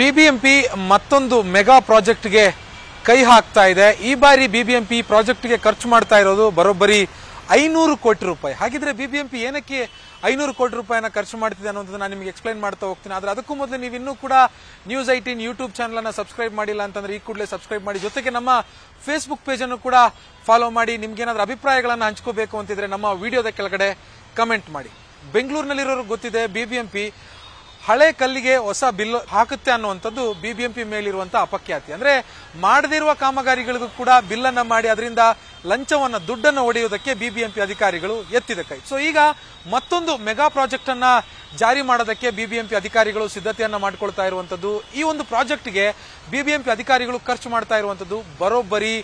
BBMP ಮತ್ತೊಂದು mega ಪ್ರಾಜೆಕ್ಟ್ಗೆ ಕೈ ಹಾಕ್ತಾ ಇದೆ. ಈ ಬಾರಿ ಬಿಬಿಎಂಪಿ ಪ್ರಾಜೆಕ್ಟ್ಗೆ ಖರ್ಚು ಮಾಡ್ತಾ ಇರೋದು ಬರೋಬ್ಬರಿ 500 ಕೋಟಿ ರೂಪಾಯಿ. ಹಾಗಿದ್ರೆ ಬಿಬಿಎಂಪಿ ಏನಕ್ಕೆ 500 ಕೋಟಿ ರೂಪಾಯಿನ ಖರ್ಚು ಮಾಡ್ತಿದೆ ಅನ್ನೋದನ್ನ ನಾನು ನಿಮಗೆ ಎಕ್ಸ್ಪ್ಲೈನ್ ಮಾಡ್ತಾ ಹೋಗ್ತೀನಿ. ಆದ್ರೆ ಅದಕ್ಕೂ ಮೊದಲು ನೀವು ಇನ್ನೂ ಕೂಡ News18 ಯೂಟ್ಯೂಬ್ ಚಾನಲ್ ಅನ್ನ ಸಬ್ಸ್ಕ್ರೈಬ್ ಮಾಡಿಲ್ಲ ಅಂತಂದ್ರೆ ಈ ಕೂಡಲೇ ಸಬ್ಸ್ಕ್ರೈಬ್ ಮಾಡಿ. ಜೊತೆಗೆ ನಮ್ಮ ಫೇಸ್ಬುಕ್ ಪೇಜ್ ಅನ್ನು ಕೂಡ ಫಾಲೋ ಮಾಡಿ. ನಿಮ್ಗೆ ಏನಾದ್ರೂ ಅಭಿಪ್ರಾಯಗಳನ್ನ ಹಂಚ್ಕೋಬೇಕು ಅಂತಿದ್ರೆ ನಮ್ಮ ವಿಡಿಯೋದ ಕೆಳಗಡೆ ಕಮೆಂಟ್ ಮಾಡಿ. ಬೆಂಗಳೂರಿನಲ್ಲಿರೋರು ಗೊತ್ತಿದೆ, ಬಿಬಿಎಂಪಿ ಹಳೆ ಕಲ್ಲಿಗೆ ಹೊಸ ಬಿಲ್ ಹಾಕುತ್ತೆ ಅನ್ನುವಂಥದ್ದು ಬಿಬಿಎಂಪಿ ಮೇಲಿರುವಂತಹ ಅಪಖ್ಯಾತಿ. ಅಂದ್ರೆ ಮಾಡದಿರುವ ಕಾಮಗಾರಿಗಳಿಗೂ ಕೂಡ ಬಿಲ್ ಅನ್ನ ಮಾಡಿ ಅದರಿಂದ ಲಂಚವನ್ನ ದುಡ್ಡನ್ನು ಹೊಡೆಯುವುದಕ್ಕೆ ಬಿಬಿಎಂಪಿ ಅಧಿಕಾರಿಗಳು ಎತ್ತಿದ ಕೈ. ಸೊ ಈಗ ಮತ್ತೊಂದು ಮೆಗಾ ಪ್ರಾಜೆಕ್ಟ್ ಅನ್ನ ಜಾರಿ ಮಾಡೋದಕ್ಕೆ ಬಿಬಿಎಂಪಿ ಅಧಿಕಾರಿಗಳು ಸಿದ್ಧತೆಯನ್ನ ಮಾಡಿಕೊಳ್ತಾ ಇರುವಂತದ್ದು. ಈ ಒಂದು ಪ್ರಾಜೆಕ್ಟ್ಗೆ ಬಿಬಿಎಂಪಿ ಅಧಿಕಾರಿಗಳು ಖರ್ಚು ಮಾಡ್ತಾ ಇರುವಂತದ್ದು ಬರೋಬ್ಬರಿ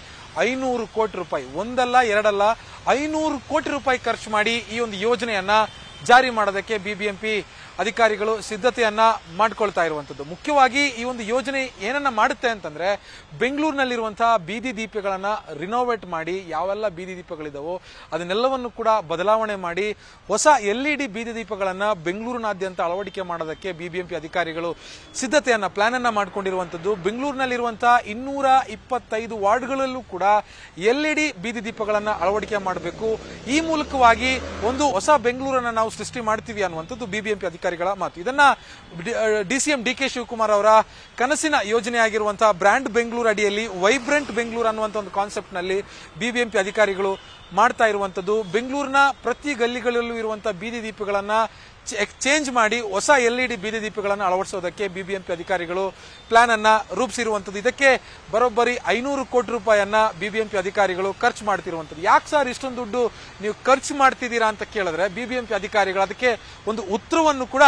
500 ಕೋಟಿ ರೂಪಾಯಿ. ಒಂದಲ್ಲ ಎರಡಲ್ಲ, 500 ಕೋಟಿ ರೂಪಾಯಿ ಖರ್ಚು ಮಾಡಿ ಈ ಒಂದು ಯೋಜನೆಯನ್ನ ಜಾರಿ ಮಾಡೋದಕ್ಕೆ ಬಿಬಿಎಂಪಿ ಅಧಿಕಾರಿಗಳು ಸಿದ್ಧತೆಯನ್ನ ಮಾಡ್ಕೊಳ್ತಾ ಇರುವಂತದ್ದು. ಮುಖ್ಯವಾಗಿ ಈ ಒಂದು ಯೋಜನೆ ಏನನ್ನ ಮಾಡುತ್ತೆ ಅಂತಂದ್ರೆ, ಬೆಂಗಳೂರಿನಲ್ಲಿರುವಂತಹ ಬೀದಿ ದೀಪಗಳನ್ನ ರಿನೋವೇಟ್ ಮಾಡಿ, ಯಾವೆಲ್ಲ ಬೀದಿ ದೀಪಗಳಿದಾವೋ ಅದನ್ನೆಲ್ಲವನ್ನು ಕೂಡ ಬದಲಾವಣೆ ಮಾಡಿ ಹೊಸ LED ಬೀದಿ ದೀಪಗಳನ್ನ ಬೆಂಗಳೂರಿನಾದ್ಯಂತ ಅಳವಡಿಕೆ ಮಾಡೋದಕ್ಕೆ ಬಿಬಿಎಂಪಿ ಅಧಿಕಾರಿಗಳು ಸಿದ್ಧತೆಯನ್ನ ಪ್ಲಾನ್ ಅನ್ನ ಮಾಡ್ಕೊಂಡಿರುವಂತದ್ದು. ಬೆಂಗಳೂರಿನಲ್ಲಿರುವಂತಹ 225 ವಾರ್ಡ್ಗಳಲ್ಲೂ ಕೂಡ LED ಬೀದಿ ದೀಪಗಳನ್ನ ಅಳವಡಿಕೆ ಮಾಡಬೇಕು. ಈ ಮೂಲಕವಾಗಿ ಒಂದು ಹೊಸ ಬೆಂಗಳೂರನ್ನ ನಾವು ಸೃಷ್ಟಿ ಮಾಡ್ತೀವಿ ಅನ್ನುವಂಥದ್ದು ಬಿಬಿಎಂಪಿ ಅಧಿಕಾರಿಗಳ ಮಾತು. ಇದನ್ನ DCM DK ಶಿವಕುಮಾರ್ ಅವರ ಕನಸಿನ ಯೋಜನೆಯಾಗಿರುವಂತಹ ಬ್ರ್ಯಾಂಡ್ ಬೆಂಗಳೂರು ಅಡಿಯಲ್ಲಿ ವೈಬ್ರೆಂಟ್ ಬೆಂಗಳೂರು ಅನ್ನುವಂಥ ಒಂದು ಕಾನ್ಸೆಪ್ಟ್ ನಲ್ಲಿ ಬಿಬಿಎಂಪಿ ಅಧಿಕಾರಿಗಳು ಮಾಡ್ತಾ ಇರುವಂತದ್ದು. ಬೆಂಗಳೂರಿನ ಪ್ರತಿ ಗಲ್ಲಿಗಳಲ್ಲೂ ಇರುವಂತಹ ಬೀದಿ ದೀಪಗಳನ್ನ ಚೇಂಜ್ ಮಾಡಿ ಹೊಸ LED ಬೀದಿ ದೀಪಗಳನ್ನು ಅಳವಡಿಸೋದಕ್ಕೆ ಬಿಬಿಎಂಪಿ ಅಧಿಕಾರಿಗಳು ಪ್ಲಾನ್ ಅನ್ನ ರೂಪಿಸಿರುವಂತದ್ದು. ಇದಕ್ಕೆ ಬರೋಬ್ಬರಿ 500 ಕೋಟಿ ರೂಪಾಯಿಯನ್ನ ಬಿಬಿಎಂಪಿ ಅಧಿಕಾರಿಗಳು ಖರ್ಚು ಮಾಡ್ತಿರುವಂತದ್ದು. ಯಾಕೆ ಸರ್ ಇಷ್ಟೊಂದು ದುಡ್ಡು ನೀವು ಖರ್ಚು ಮಾಡ್ತಿದ್ದೀರಾ ಅಂತ ಕೇಳಿದ್ರೆ ಬಿಬಿಎಂಪಿ ಅಧಿಕಾರಿಗಳು ಅದಕ್ಕೆ ಒಂದು ಉತ್ತರವನ್ನು ಕೂಡ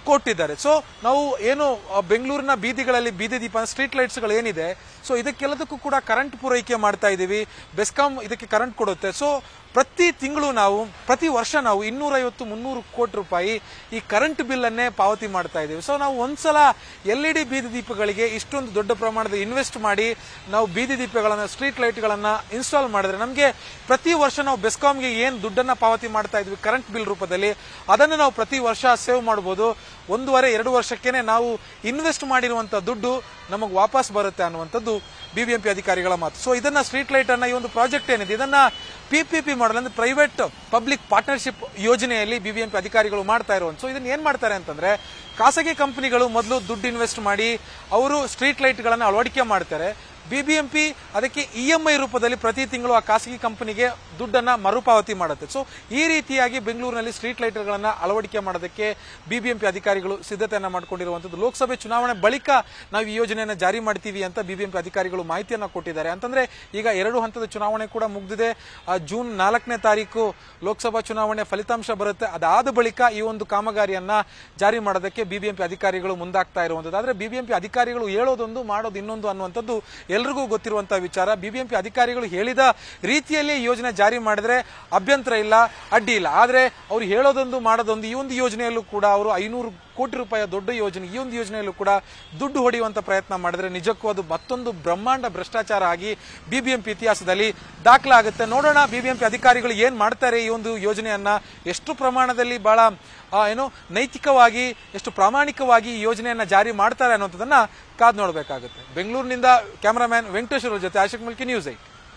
ಕೊಟ್ಟಿದ್ದಾರೆ. ಸೊ ನಾವು ಏನು ಬೆಂಗಳೂರಿನ ಬೀದಿಗಳಲ್ಲಿ ಬೀದಿ ದೀಪ ಸ್ಟ್ರೀಟ್ ಲೈಟ್ಸ್ ಗಳು ಏನಿದೆ, ಸೊ ಇದಕ್ಕೆಲ್ಲದಕ್ಕೂ ಕೂಡ ಕರೆಂಟ್ ಪೂರೈಕೆ ಮಾಡ್ತಾ ಇದೀವಿ. ಬೆಸ್ಕಾಂ ಇದಕ್ಕೆ ಕರೆಂಟ್ ಕೊಡುತ್ತೆ. ಸೊ ಪ್ರತಿ ತಿಂಗಳು ಪ್ರತಿ ವರ್ಷ ನಾವು 250-300 ಕೋಟಿ ರೂಪಾಯಿ ಈ ಕರೆಂಟ್ ಬಿಲ್ ಅನ್ನೇ ಪಾವತಿ ಮಾಡ್ತಾ ಇದೀವಿ. ಸೊ ನಾವು ಒಂದ್ಸಲ LED ಬೀದಿ ದೀಪಗಳಿಗೆ ಇಷ್ಟೊಂದು ದೊಡ್ಡ ಪ್ರಮಾಣದ ಇನ್ವೆಸ್ಟ್ ಮಾಡಿ ನಾವು ಬೀದಿ ದೀಪಗಳನ್ನ ಸ್ಟ್ರೀಟ್ ಲೈಟ್ ಗಳನ್ನ ಇನ್ಸ್ಟಾಲ್ ಮಾಡಿದ್ರೆ ನಮಗೆ ಪ್ರತಿ ವರ್ಷ ನಾವು ಬೆಸ್ಕಾಂಗೆ ಏನ್ ದುಡ್ಡನ್ನ ಪಾವತಿ ಮಾಡ್ತಾ ಇದ್ವಿ ಕರೆಂಟ್ ಬಿಲ್ ರೂಪದಲ್ಲಿ, ಅದನ್ನು ನಾವು ಪ್ರತಿ ವರ್ಷ ಸೇವ್ ಮಾಡಬಹುದು. 1.5-2 ವರ್ಷಕ್ಕೇನೆ ನಾವು ಇನ್ವೆಸ್ಟ್ ಮಾಡಿರುವಂತಹ ದುಡ್ಡು ನಮಗೆ ವಾಪಸ್ ಬರುತ್ತೆ ಅನ್ನುವಂಥದ್ದು ಬಿಬಿಎಂಪಿ ಅಧಿಕಾರಿಗಳ ಮಾತು. ಸೊ ಇದನ್ನ ಸ್ಟ್ರೀಟ್ ಲೈಟ್ ಅನ್ನ ಈ ಒಂದು ಪ್ರಾಜೆಕ್ಟ್ ಏನಿದೆ ಇದನ್ನ PPP ಮಾಡಲ್ ಅಂದ್ರೆ ಪ್ರೈವೇಟ್ ಪಬ್ಲಿಕ್ ಪಾರ್ಟ್ನರ್ಶಿಪ್ ಯೋಜನೆಯಲ್ಲಿ ಬಿಬಿಎಂಪಿ ಅಧಿಕಾರಿಗಳು ಮಾಡ್ತಾ ಇರುವಂತ. ಸೊ ಇದನ್ನ ಏನ್ ಮಾಡ್ತಾರೆ ಅಂತಂದ್ರೆ, ಖಾಸಗಿ ಕಂಪನಿಗಳು ಮೊದಲು ದುಡ್ಡು ಇನ್ವೆಸ್ಟ್ ಮಾಡಿ ಅವರು ಸ್ಟ್ರೀಟ್ ಲೈಟ್ ಗಳನ್ನ ಅಳವಡಿಕೆ ಮಾಡ್ತಾರೆ. ಬಿಬಿಎಂಪಿ ಅದಕ್ಕೆ EMI ರೂಪದಲ್ಲಿ ಪ್ರತಿ ತಿಂಗಳು ಆ ಖಾಸಗಿ ಕಂಪನಿಗೆ ದುಡ್ಡನ್ನ ಮರುಪಾವತಿ ಮಾಡುತ್ತೆ. ಸೊ ಈ ರೀತಿಯಾಗಿ ಬೆಂಗಳೂರಿನಲ್ಲಿ ಸ್ಟ್ರೀಟ್ ಲೈಟ್ಗಳನ್ನ ಅಳವಡಿಕೆ ಮಾಡೋದಕ್ಕೆ ಬಿಬಿಎಂಪಿ ಅಧಿಕಾರಿಗಳು ಸಿದ್ಧತೆಯನ್ನ ಮಾಡಿಕೊಂಡಿರುವಂತದ್ದು. ಲೋಕಸಭೆ ಚುನಾವಣೆ ಬಳಿಕ ನಾವು ಈ ಯೋಜನೆಯನ್ನ ಜಾರಿ ಮಾಡ್ತೀವಿ ಅಂತ ಬಿಬಿಎಂಪಿ ಅಧಿಕಾರಿಗಳು ಮಾಹಿತಿಯನ್ನ ಕೊಟ್ಟಿದ್ದಾರೆ. ಅಂತಂದ್ರೆ ಈಗ 2 ಹಂತದ ಚುನಾವಣೆ ಕೂಡ ಮುಗಿದಿದೆ. ಜೂನ್ 4ನೇ ತಾರೀಕು ಲೋಕಸಭಾ ಚುನಾವಣೆ ಫಲಿತಾಂಶ ಬರುತ್ತೆ. ಅದಾದ ಬಳಿಕ ಈ ಒಂದು ಕಾಮಗಾರಿಯನ್ನ ಜಾರಿ ಮಾಡೋದಕ್ಕೆ ಬಿಬಿಎಂಪಿ ಅಧಿಕಾರಿಗಳು ಮುಂದಾಗ್ತಾ ಇರುವಂತದ್ದು. ಆದ್ರೆ ಬಿಬಿಎಂಪಿ ಅಧಿಕಾರಿಗಳು ಹೇಳೋದೊಂದು ಮಾಡೋದು ಇನ್ನೊಂದು ಅನ್ನುವಂಥದ್ದು ಎಲ್ರಿಗೂ ಗೊತ್ತಿರುವಂತಹ ವಿಚಾರ. ಬಿಬಿಎಂಪಿ ಅಧಿಕಾರಿಗಳು ಹೇಳಿದ ರೀತಿಯಲ್ಲಿ ಯೋಜನೆ ಜಾರಿ ಮಾಡಿದ್ರೆ ಅಭ್ಯಂತರ ಇಲ್ಲ, ಅಡ್ಡಿ ಇಲ್ಲ. ಆದ್ರೆ ಅವ್ರು ಹೇಳೋದೊಂದು ಮಾಡೋದೊಂದು. ಈ ಒಂದು ಯೋಜನೆಯಲ್ಲೂ ಕೂಡ ಅವರು 500 ಕೋಟಿ ರೂಪಾಯಿ ದೊಡ್ಡ ಯೋಜನೆ, ಈ ಒಂದು ಯೋಜನೆಯಲ್ಲೂ ಕೂಡ ದುಡ್ಡು ಹೊಡೆಯುವಂತ ಪ್ರಯತ್ನ ಮಾಡಿದ್ರೆ ನಿಜಕ್ಕೂ ಅದು ಮತ್ತೊಂದು ಬ್ರಹ್ಮಾಂಡ ಭ್ರಷ್ಟಾಚಾರ ಆಗಿ ಬಿಬಿಎಂಪಿ ಇತಿಹಾಸದಲ್ಲಿ ದಾಖಲಾಗುತ್ತೆ. ನೋಡೋಣ ಬಿಬಿಎಂಪಿ ಅಧಿಕಾರಿಗಳು ಏನ್ ಮಾಡ್ತಾರೆ. ಈ ಒಂದು ಯೋಜನೆಯನ್ನ ಎಷ್ಟು ಪ್ರಮಾಣದಲ್ಲಿ ಬಹಳ ನೈತಿಕವಾಗಿ ಎಷ್ಟು ಪ್ರಾಮಾಣಿಕವಾಗಿ ಈ ಯೋಜನೆಯನ್ನ ಜಾರಿ ಮಾಡ್ತಾರೆ ಅನ್ನೋದನ್ನ ಕಾದ್ ನೋಡಬೇಕಾಗುತ್ತೆ. ಬೆಂಗಳೂರಿನಿಂದ ಕ್ಯಾಮರಾಮ್ಯಾನ್ ವೆಂಕಟೇಶ್ವರ ಜೊತೆ ಆಶಿಕ್ ಮಲ್ಕಿ, News8.